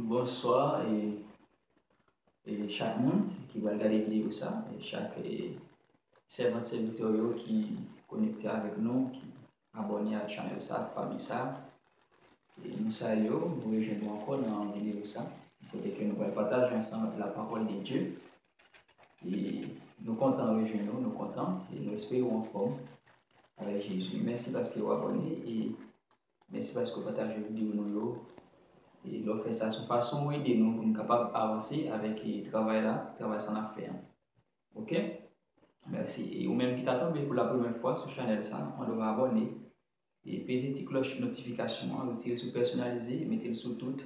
bonsoir et chaque monde qui va regarder la vidéo ça, et chaque servant serviteur qui connecté avec nous, qui abonné à la chaîne ça, famille ça. Et nous saluons, nous rejoignons encore dans la vidéo ça, pour que nous partager ensemble la parole de Dieu. Et nous comptons rejoindre nous comptons et nous espérons en forme avec Jésus. Merci parce que vous abonnez et merci parce que vous partagez la vidéo nous. Et l'on fait ça de façon aider nous pour être capable d'avancer avec le travail là, travail sans affaire. Ok? Merci. Et ou même qui t'attendez pour la première fois sur la chaîne ça, on doit abonner et peser la cloche notification, retirer sur personnalisé, mettez le sous tout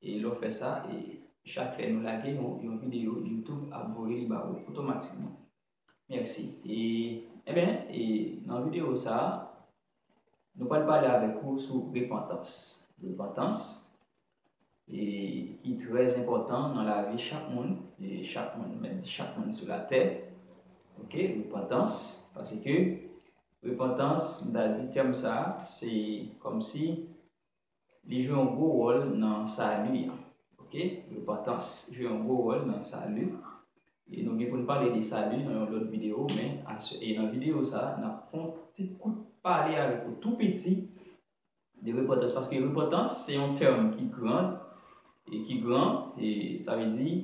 et l'on fait ça et chaque fois nous laguer une vidéo YouTube abonner automatiquement. Merci. Et bien, dans la vidéo ça, nous allons parler avec vous sur repentance. Repentance. Et qui est très important dans la vie de chaque monde, et chaque monde sur la terre. Ok, repentance, parce que repentance, on a dit terme ça, c'est comme si il joue un gros rôle dans sa vie. Ok, repentance joue un gros rôle dans sa vie. Et nous allons parler de salut dans l'autre vidéo, mais dans la vidéo ça, nous avons un petit coup de parler avec vous tout petit de repentance, parce que repentance c'est un terme qui grande. Et ça veut dire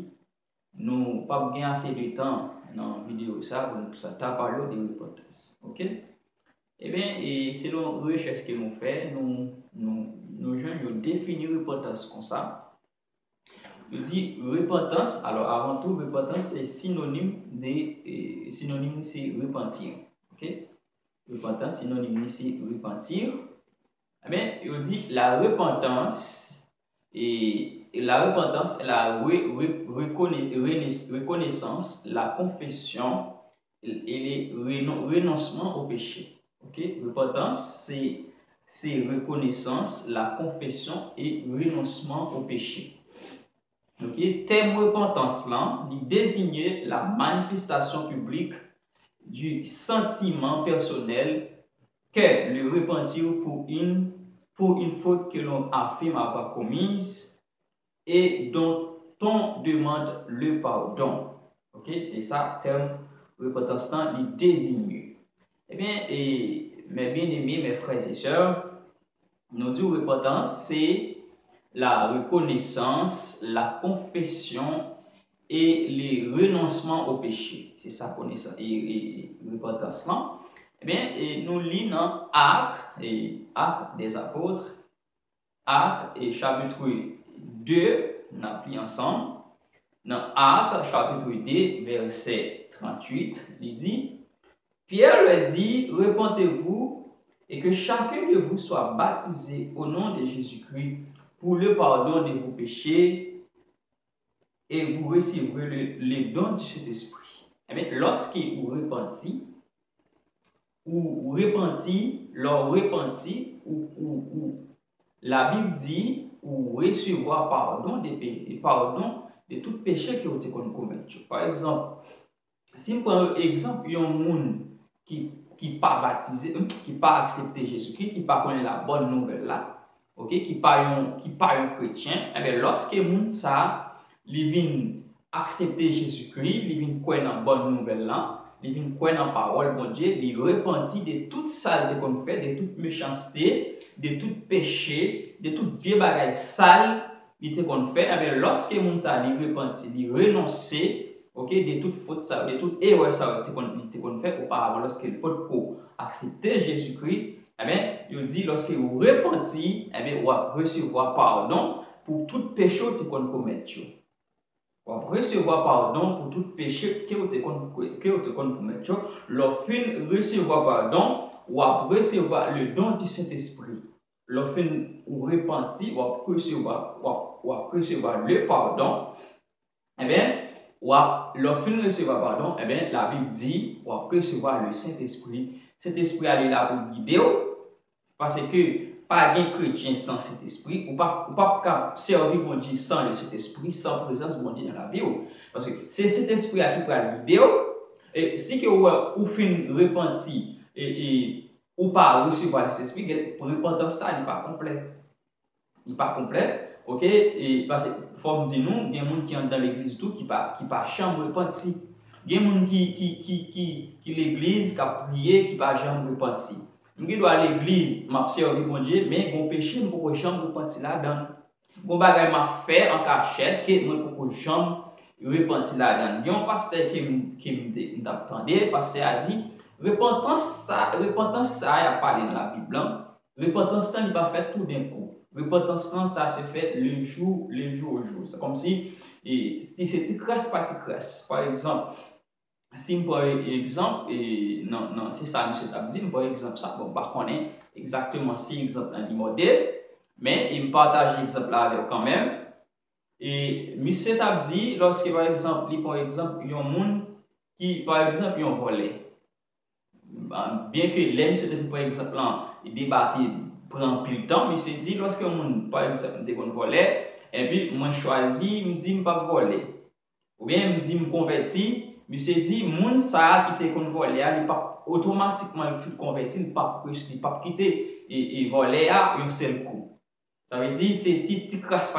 nous pas gagner assez de temps dans la vidéo ça pour nous parler de repentance. Ok? Eh bien, et selon la recherche que nous faisons, nous jeunes définir repentance comme ça. Je dis repentance, alors avant tout, repentance c'est synonyme c'est repentir. Ok? Repentance synonyme c'est repentir. Eh bien, je dis la repentance et la repentance est la reconnaissance, la confession et le renoncement au péché. Okay? Repentance, c'est reconnaissance, la confession et renoncement au péché. Okay? Thème repentance là, il désigne la manifestation publique du sentiment personnel qu'est le repentir pour une faute que l'on affirme avoir commise et dont on demande le pardon. Ok, c'est ça, terme repentance, il désigne. Eh bien, mes bien-aimés, mes frères et sœurs, nous disons repentance, c'est la reconnaissance, la confession et le renoncement au péché. C'est ça, connaissance et repentance là. Eh bien, nous lisons dans Actes des Apôtres, Actes et chapitre 2, on a pris ensemble. Dans Actes chapitre 2, verset 38, il dit, Pierre leur dit, repentez-vous et que chacun de vous soit baptisé au nom de Jésus-Christ pour le pardon de vos péchés et vous recevrez le don du Saint-Esprit. Eh bien, lorsque vous repentez, la Bible dit, ou recevoir pardon de tout péché que vous avez commis. Par exemple, si on prend l'exemple, il y a un monde qui pas baptisé, qui pas accepté Jésus-Christ, qui pas connaît la bonne nouvelle là, ok, qui pas un chrétien, et bien lorsque monde ça, il vient accepter Jésus-Christ, il vient croire dans la bonne nouvelle là, il vient croire dans la parole de Dieu, il repentit de toute saleté qu'on fait, de toute méchanceté, de tout péché, de toute vieille bagaille sale qu'on fait. Eh bien, lorsque moun ça il repentit, il renonce, ok, de toute faute ça, de toute erreur ça qu'on fait auparavant, lorsqu'il faut pour accepter Jésus-Christ, eh bien, il dit lorsque vous repentez, eh bien, vous recevoir pardon pour tout péché que vous commettez. Vous recevoir pardon pour tout péché que vous commettez. Lorsque vous recevoir pardon, vous recevoir le don du Saint-Esprit. Lorsque vous repentez, vous recevoir le pardon. Eh bien, lorsque vous recevoir pardon, eh bien, la Bible dit, vous recevoir le Saint-Esprit. Cet-Esprit est là pour guider, parce que pas de chrétien sans cet esprit, ou pas servir mon Dieu sans le Saint-Esprit, sans présence de mon Dieu dans la vie. Parce que c'est cet esprit qui peut le guider. Et si que vous finissez repentir ou pas recevoir cet esprit, pour repentance ça, il n'est pas complet. Il n'est pas complet. OK? Et parce que faut me dire nous, il y a des gens qui sont dans l'église tout qui pas chambre repenti. Il y a des gens qui l'église qui a prié qui pas chambre repenti. Je dois à l'église, m'a servir bon Dieu, mais mon péché me pour chambre repenti là-dedans. Bon bagay m'a fait en cachette que moi pour chambre repenti là-dedans. Il y a un pasteur qui m'attendait, pasteur a dit repentance ça a parlé dans la Bible. Repentance ça n'est pas fait tout d'un coup. Repentance ça se fait le jour au jour. C'est comme si c'est crasse pas crasse. Par exemple, si par exemple non c'est ça monsieur t'a dit par exemple ça bon pas connaît exactement si exemple un modèle mais il me partage l'exemple là avec quand même et monsieur t'a dit lorsque par exemple il y a un monde qui par exemple ont volé bien que l'aime par exemple il débattait prend plus de temps mais c'est dit lorsque un monde par exemple des volé et puis moi choisi me dit pas voler ou bien me dit me converti monsieur dit moun ça qui te kon volé il pas automatiquement converti il pas quitter et voler à un seul coup. Ça veut dire c'est petit crasse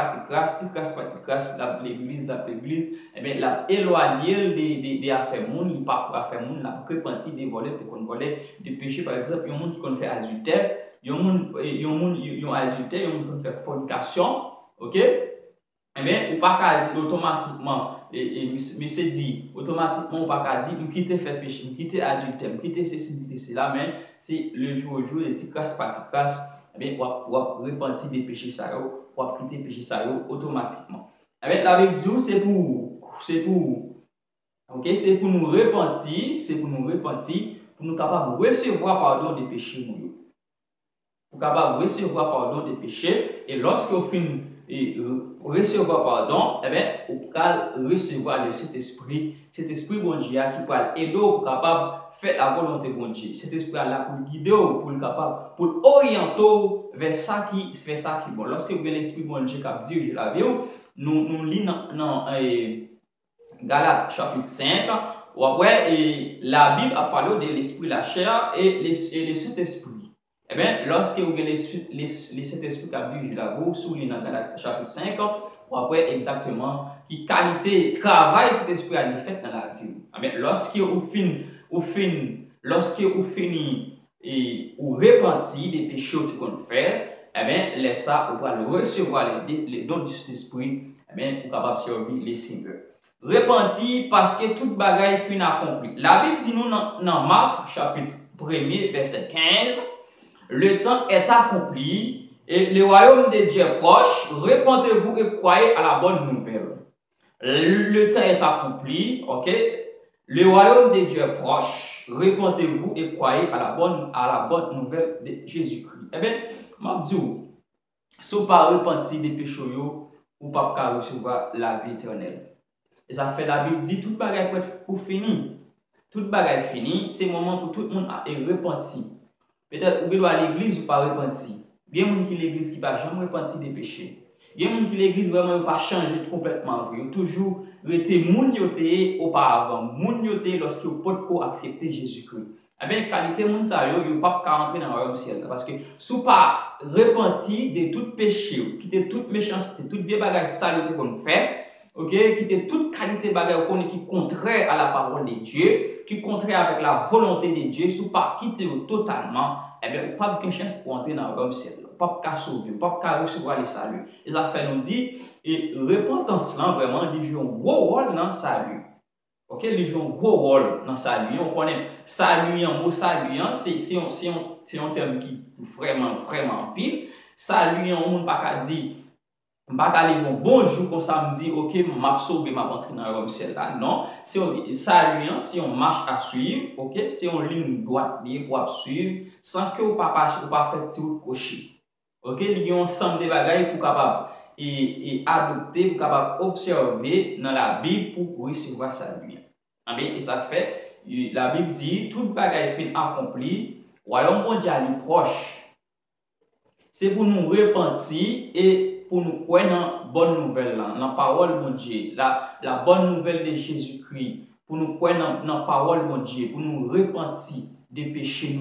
l'église et bien la éloigner des affaires moun il pas affaire moun la repenti des volets te kon voler des péchés par exemple un monde qui kon fait adultère un monde adultère un monde qui fait fornication OK eh bien ou pas automatiquement mais c'est dit automatiquement pas qu'à dire me quitter faire péché me quitter adultère me quitter ceci me quitter cela mais c'est le jour au jour les petits casse eh bien ou repentir des péchés ça ou quitter péché ça automatiquement eh bien la Bible dit c'est pour OK c'est pour nous repentir pour nous capable recevoir pardon des péchés nous pour capable recevoir pardon des péchés et lorsque vous finissez et recevoir pardon, eh bien, vous pouvez recevoir le Saint-Esprit bon Dieu qui peut aider pour capable faire la volonté bon Dieu. Cet esprit là pour guider pour capable pour orienter vers ça qui bon. Lorsque vous avez l'esprit bon Dieu qui dirige la vie, nous lisons dans Galates chapitre 5 où après la Bible a parlé de l'esprit la chair et le Saint-Esprit. Eh bien, lorsque vous avez les Saint-Esprit qui a vu la vous, sous dans Galates chapitre 5, ou après exactement qui qualité travail cet esprit a fait dans la vie. Eh bien, lorsque vous finissez et vous repentez des péchés que vous faites, eh bien, laissez ça, vous allez recevoir les dons du Saint-Esprit, eh bien, vous êtes capable de servir les Seigneurs. Repentir parce que toute bagaille finit accomplie. La Bible dit nous dans Marc chapitre 1er, verset 15. Le temps est accompli et le royaume de Dieu est proche. Repentez-vous et croyez à la bonne nouvelle. Le temps est accompli, ok? Le royaume de Dieu est proche. Repentez-vous et croyez à la bonne nouvelle de Jésus-Christ. Eh bien, je dis, si vous ne pas repentir des péchés, vous ne pouvez pas recevoir la vie éternelle. Et ça fait la Bible dit, toute bagaille pour finir. Toute bagaille finie, c'est le moment pour tout le monde à repentir. Peut-être vous doit à l'église ou pas repentir. Il y a des gens qui l'église qui pas jamais repentir des péchés. Il y a des gens qui l'église vraiment pas changer complètement. Ils ont toujours été moun yoté auparavant, moun yoté lorsque vous pouvez accepter Jésus-Christ. Eh bien, qualité moun ça yo pas rentrer dans le royaume ciel parce que si vous pas repentir de tout péché, quitter toute méchanceté, toute vieille bagage sale qu'on fait. OK, quitter toute qualité bagage qui est contraire à la parole de Dieu, qui est contraire avec la volonté de Dieu, si vous pas quitter totalement, eh bien, vous n'avez pas de chance pour entrer dans le royaume ciel. Vous n'avez pas de sauver, vous n'avez pas de recevoir le salut. Les affaires nous disent, et repentance là, vraiment, les gens ont un gros rôle dans le salut. OK, les gens ont un gros rôle dans le salut. On connaît salut, un mot salut, c'est un terme qui est vraiment pile. Salut, on ne peut pas dire. Je ne vais pas aller bonjour comme ça me dit ok m'a sauvé m'a rentré dans le royaume ciel là non si on salut si on marche à suivre ok si on ligne droite pour suivre sans que vous pas faire si cocher ok il y a un ensemble de bagages pour capable et adopter pour capable observer dans la Bible pour recevoir salut et ça fait la Bible dit toute bagaille fin accompli royaume mondial est proche c'est pour nous repentir et pour nous croire dans la bonne nouvelle, dans la parole de Dieu, la bonne nouvelle de Jésus-Christ, pour nous croire dans la parole de Dieu, pour nous repentir des péchés,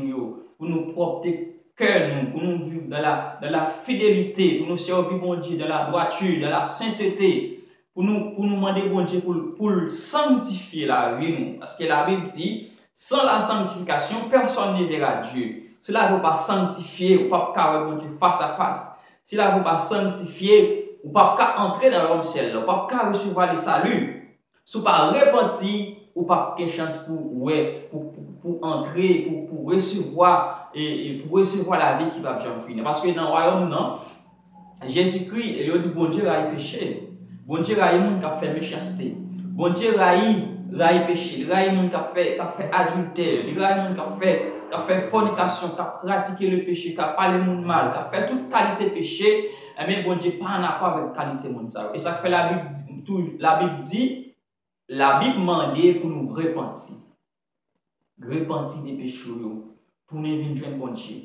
pour nous porter cœur nous, pour nous vivre dans la fidélité, pour nous servir bon Dieu dans la droiture, dans la sainteté, pour nous demander bon Dieu pour sanctifier la vie nous. Parce que la Bible dit, sans la sanctification, personne ne verra Dieu. Cela ne veut pas sanctifier, ou pas carrer bon Dieu face à face. Cela ne veut pas sanctifier, ou pas entrer dans le ciel, ou pas recevoir le salut. Si vous pas repentir, ou pas de chance pour entrer, pour recevoir et pour recevoir la vie qui va bien finir. Parce que dans le royaume, non, Jésus-Christ, il dit bon Dieu a péché. Bon Dieu a monde qui a fait méchanceté. Bon Dieu a péché. Il a monde qui a fait adultère. Il a monde qui a fait fornication, qui a pratiqué le péché, qui a parlé monde mal, qui a fait toute qualité de péché. Mais bon Dieu pas en accord avec la qualité monde ça. Et ça fait la Bible dit, la Bible demande pour nous repentir. Repentir des péchés pour nous venir joindre bon Dieu.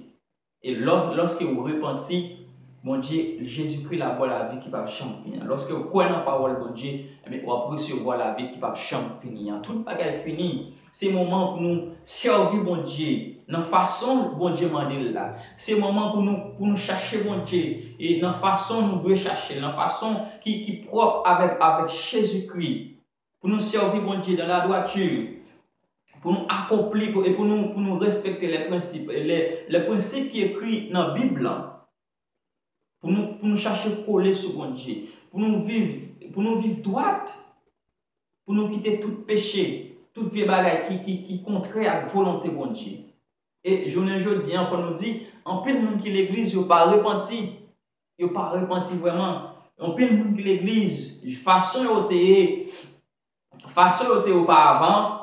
Et lorsque vous repentez, mon Dieu, Jésus-Christ la voie la vie qui va changer. Lorsque vous croyez dans la parole de bon Dieu, vous apprenez recevoir la vie qui va changer. Tout le bagage fini. C'est le moment pour nous servir bon Dieu. Dans la façon bon Dieu m'a dit là. C'est le moment pour nous chercher bon Dieu. Et dans la façon nous devons chercher. Dans la façon qui est propre avec Jésus-Christ. Pour nous servir bon Dieu dans la droiture. Pour nous accomplir et pour nous respecter les principes. Les principes qui sont écrits dans la Bible. Pour nous chercher coller sur bon Dieu. Pour nous vivre droite. Pour nous quitter tout péché. Tout vieux bagage qui contraire à la volonté de bon Dieu. Et je ne dis pas, on nous dit, en plus de monde qui l'église, il n'a pas repenti. Il n'a pas repenti vraiment. En plus de monde qui l'église, façon auparavant,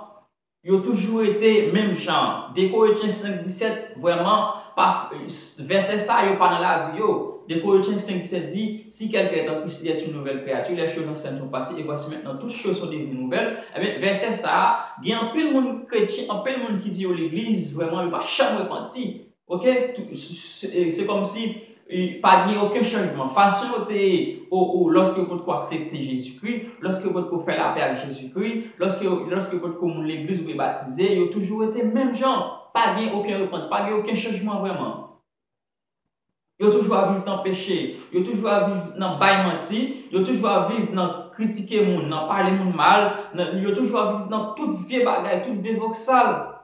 il a toujours été même genre. Dès Corinthiens 5:17, vraiment, verset ça, il n'est pas dans la vie. Dès Corinthiens 5:17 dit, si quelqu'un est en Christ, il est une nouvelle créature, les choses anciennes sont parties, et voici maintenant, toutes choses sont devenues nouvelles. Eh bien, verset ça, il y a un peu de monde chrétien, un peu de monde qui dit à l'église, vraiment, il ne va jamais repentir. Ok? C'est comme si, pas de aucun changement. Façon lorsque vous acceptez Jésus-Christ, lorsque vous faites la paix avec Jésus-Christ, lorsque vous l'église vous baptisez, il a toujours été même genre. Pas de aucun repentir, pas de aucun changement vraiment. Il a toujours à vivre dans le péché, il a toujours à vivre dans le bail menti, il a toujours à vivre dans critiquer les gens, dans parler les gens mal, il a toujours à vivre dans toute vieille bagaille, toute vieille voxale.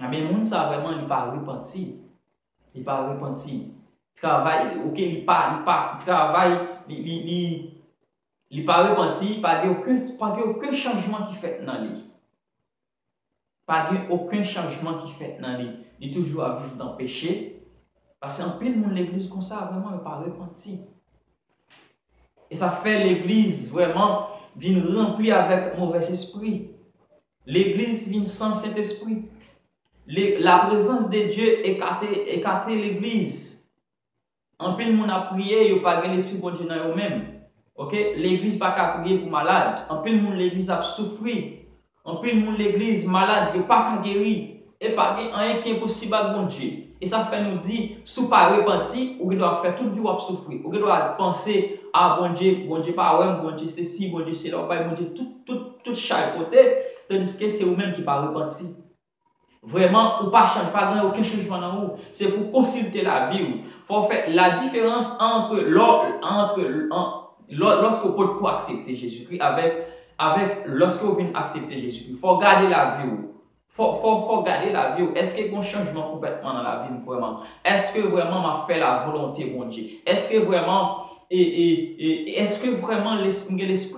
Mais les gens, ça vraiment, il pas repenti. Il n'est pas repenti. Travail, ok, il pas travail, il pas repenti, pas aucun changement qui fait dans lui. Pas aucun changement qui fait dans lui. Il est toujours à vivre dans le péché. Parce qu'en plus, l'église comme ça, vraiment, il n'est pas repenti. Et ça fait l'église vraiment vient remplie avec mauvais esprit. L'église vient sans Saint-Esprit. La présence de Dieu écarte l'église. En plus, on a prié, il n'y a pas l'esprit bon Dieu dans eux-mêmes. Okay? L'église n'a pas prier pour malade. En plus, l'église a souffert. En plus, l'église malade, il n'y a pas guérir. Et pas rien qui est possible à bon Dieu. Et ça fait nous dire, si vous pas repenti, vous devez faire tout le temps souffrir. Vous devez penser à bon Dieu pas ouais, bon Dieu c'est si, bon Dieu c'est là, bon Dieu tout chaque côté, tandis que c'est vous-même qui pas repenti. Vraiment, ou pas changer, pas grand aucun changement dans vous. C'est pour consulter la vie. Il faut faire la différence entre lorsque vous pouvez accepter Jésus-Christ avec lorsque vous venez accepter Jésus-Christ. Il faut garder la vie. Faut garder la vie. Est-ce qu'il y a un changement complètement dans la vie vraiment? Est-ce que vraiment m'a fait la volonté bon Dieu? Est-ce que vraiment l'esprit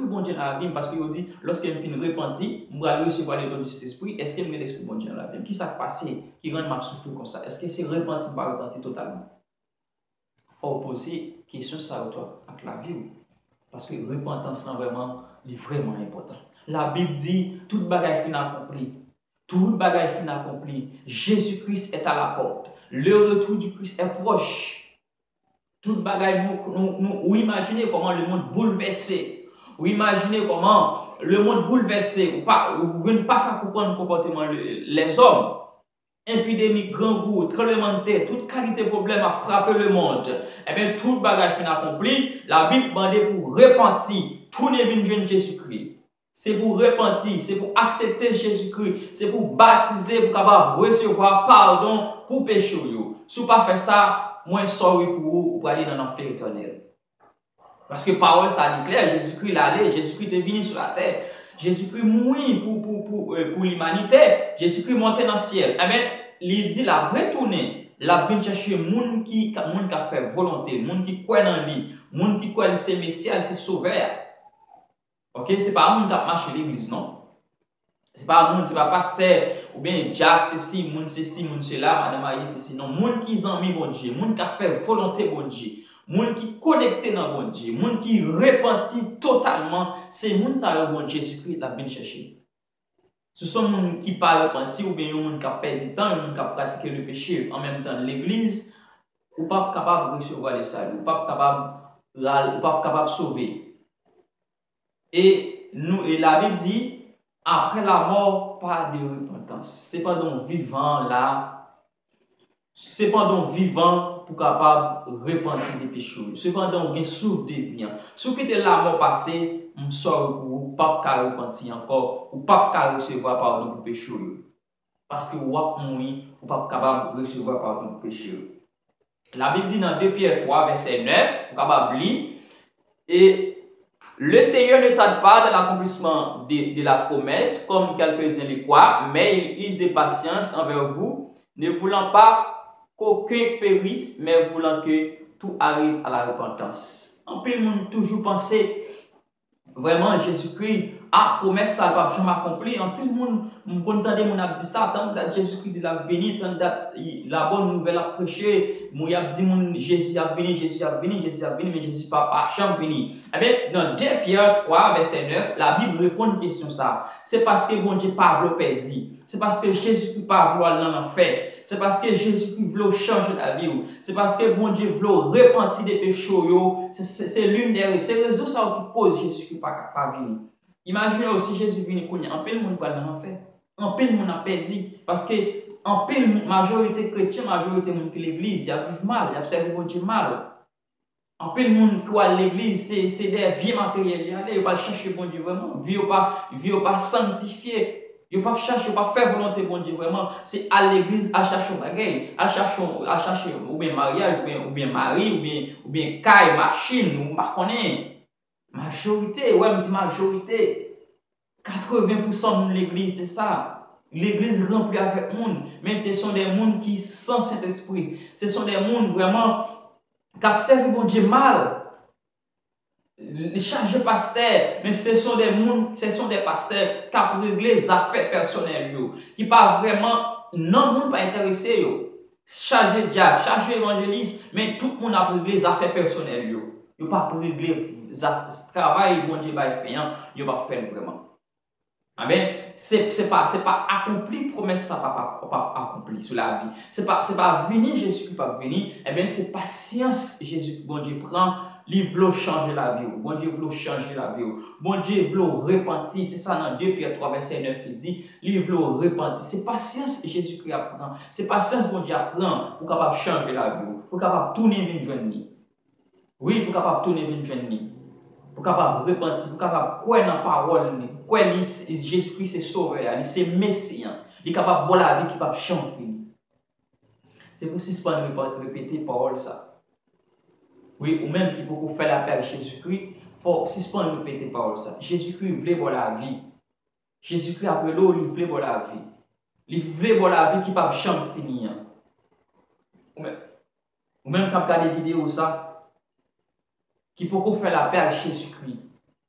bon Dieu dans la vie? Parce qu'il dit, lorsqu'il me fait repentir, je vais recevoir les dons de cet esprit. Est-ce qu'il y a l'esprit bon Dieu dans la vie? Qui s'est passé qui rend ma souffrir comme ça? Est-ce que c'est repentir ou pas repentir totalement? Il faut poser question ça avec la vie. Parce que repentance est vraiment important. La Bible dit, toute bagaille finit accomplie. Tout le bagage fin accompli. Jésus-Christ est à la porte. Le retour du Christ est proche. Tout le bagage, vous imaginez comment le monde bouleversé. Vous imaginez comment le monde bouleversé. Vous ne pas comprendre le comportement les hommes. Épidémie, grand goût, tremblement de terre, toute qualité de problème a frappé le monde. Eh bien, tout le bagage fin accompli. La Bible demande pour repentir. Tout n'est venu de Jésus-Christ. C'est pour repentir, c'est pour accepter Jésus-Christ, c'est pour baptiser, pour capable recevoir pardon pour péché. Si vous ne pas faire ça, moi, sorry pour vous, pour aller dans l'enfer éternel. Parce que parole, ça dit clair, Jésus-Christ l'allait, Jésus-Christ est venu sur la terre, Jésus-Christ mourit pour l'humanité, Jésus-Christ monté dans le ciel. Eh bien, il dit la retourner, la venir chercher moun qui a fait volonté, moun qui croit dans lui, moun qui croit que c'est Messie, c'est sauveur. Ok, c'est pas un monde qui a marché l'église, non? C'est pas un monde, c'est pas pasteur, ou bien Jack, ceci, moun ceci, moun cela, madame Aïe, ceci, non. Monde qui a mis bon Dieu, monde qui a fait volonté bon Dieu, monde qui connecté dans bon Dieu, monde qui repentit totalement, c'est monde qui a bon Jésus-Christ a bien cherché. Ce sont les gens qui ne pas repenti, ou bien les gens qui ont perdu du temps, les gens qui ont pratiqué le péché en même temps l'église, ou pas capable de recevoir le salut, ou pas capable de sauver. Et la Bible dit, après la mort, pas de repentance. C'est pendant vivant là, c'est pendant vivant pour capable de repentir des péchés. C'est pendant bien souffle de vie. Si vous quittez la mort passée, on sort pour vous, pas qu'à repentir encore, ou pas qu'à recevoir pardon pour péché. Parce que vous êtes mourir, ou pas capable de recevoir pardon pour péché. La Bible dit dans 2 Pierre 3, verset 9, vous capable de lire, et le Seigneur ne tarde pas dans l'accomplissement de la promesse, comme quelques-uns le croient, mais il use de patience envers vous, ne voulant pas qu'aucun périsse, mais voulant que tout arrive à la repentance. En plus, nous toujours penser vraiment Jésus-Christ a promesse ça va jamais accompli. En plus, nous entendez mon a dit ça, tant que Jésus-Christ dit la béni, tant que la bonne nouvelle a prêché, mon a dit mon Jésus a béni, Jésus a béni, Jésus a béni, mais Jésus pas jamais béni. Eh bien, dans 2 Pierre 3 verset 9, la Bible répond à une question ça. C'est parce que bon Dieu pas voulu perdre. C'est parce que Jésus-Christ pas voulu aller en enfer. C'est parce que Jésus-Christ veut changer la vie. C'est parce que bon Dieu veut repentir des péchés. C'est l'une des raisons qui cause Jésus-Christ pas venir. Imaginez aussi Jésus venir en pile monde va dans l'enfer. En pile monde a perdu parce que en pile majorité chrétien, majorité monde qui l'église, il a vivre mal, il a observé bon Dieu mal. En pile monde qui à l'église, c'est des biens matériels, il va chercher bon Dieu vraiment, vient pas sanctifier. Il ne pas chercher, pas faire volonté bon Dieu vraiment. C'est à l'église à chercher bagaille, à chercher ou bien mariage, ou bien mari, ou bien caille, machine, ou pas connaître. Majorité, ouais, me dit majorité. 80% de l'église, c'est ça. L'église remplie avec monde, mais ce sont des mondes qui sont sans Saint-Esprit. Ce sont des mondes vraiment qui observent bon Dieu mal. Les chargés pasteurs, mais ce sont des pasteurs qui ont réglé les affaires personnelles, qui pas vraiment, non, monde pas intéressé, chargé de diable, chargé évangéliste, mais tout le monde a réglé les affaires personnelles, ils pas régler le travail, bon Dieu va faire, ils pas faire vraiment. Amen. C'est pas accompli, promesse ça pas accompli sur la vie. C'est pas venir Jésus qui pas venir, eh bien c'est patience Jésus bon Dieu prend. Il veut changer la vie. Bon Dieu veut changer la vie. Bon Dieu veut repentir. C'est ça dans 2 Pierre 3, verset 9, il dit, il veut repentir. C'est patience Jésus-Christ apprend. C'est patience bon Dieu apprend pour capable changer la vie. Pour capable tourner vers joindre. Oui, pour capable tourner vers joindre. Pour capable repentir, pour capable croire dans la parole, croire que Jésus-Christ c'est sauveur, c'est Messie. Il est capable de voir la vie qui va changer. C'est pour suspendre répéter parole ça. Oui, ou même qui peut faire la paix avec Jésus-Christ, il faut suspendre répéter parole ça. Jésus-Christ voulait voir la vie. Jésus-Christ après l'eau, il voulait voir la vie. Il voulait voir la vie qui ne peut pas jamais finir. Ou même quand on regarde des vidéos ça, qui peut faire la paix avec Jésus-Christ,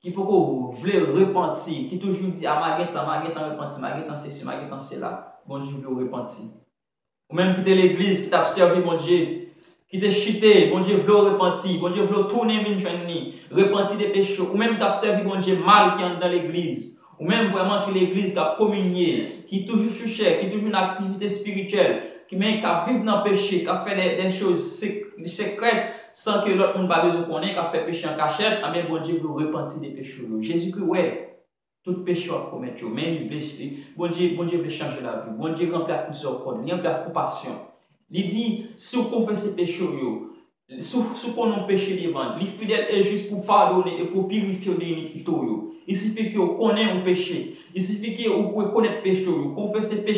qui peut vouloir repentir, qui toujours dit ah maguetan repentir, maguetan ceci, maguetan cela, bon Dieu veut repentir. Ou même quitter l'église, qui t'a servi bon Dieu. Qui te chité, bon Dieu veut repentir, bon Dieu veut tourner vers nous, repentir des péchés, ou même t'as servi bon Dieu mal qui est dans l'église, ou même vraiment que l'église qui a communié, qui toujours cherché, qui toujours une activité spirituelle, qui vit dans le péché, qui a fait des choses secrètes sans que l'autre monde ne besoin de connaître, qui a fait péché en cachette, mais bon Dieu veut repentir des péchés. Jésus-Christ, ouais, tout péché à commettre, mais bon Dieu veut changer la vie, bon Dieu remplit la miséricorde, il remplit la compassion. Il dit, si vous confessez péché, sous qu'on péché devant, il fidèle et juste pour pardonner et pour purifier de l'iniquité. Il suffit que vous connaissez un péché, il suffit que vous connaissez le péché, confessez péché.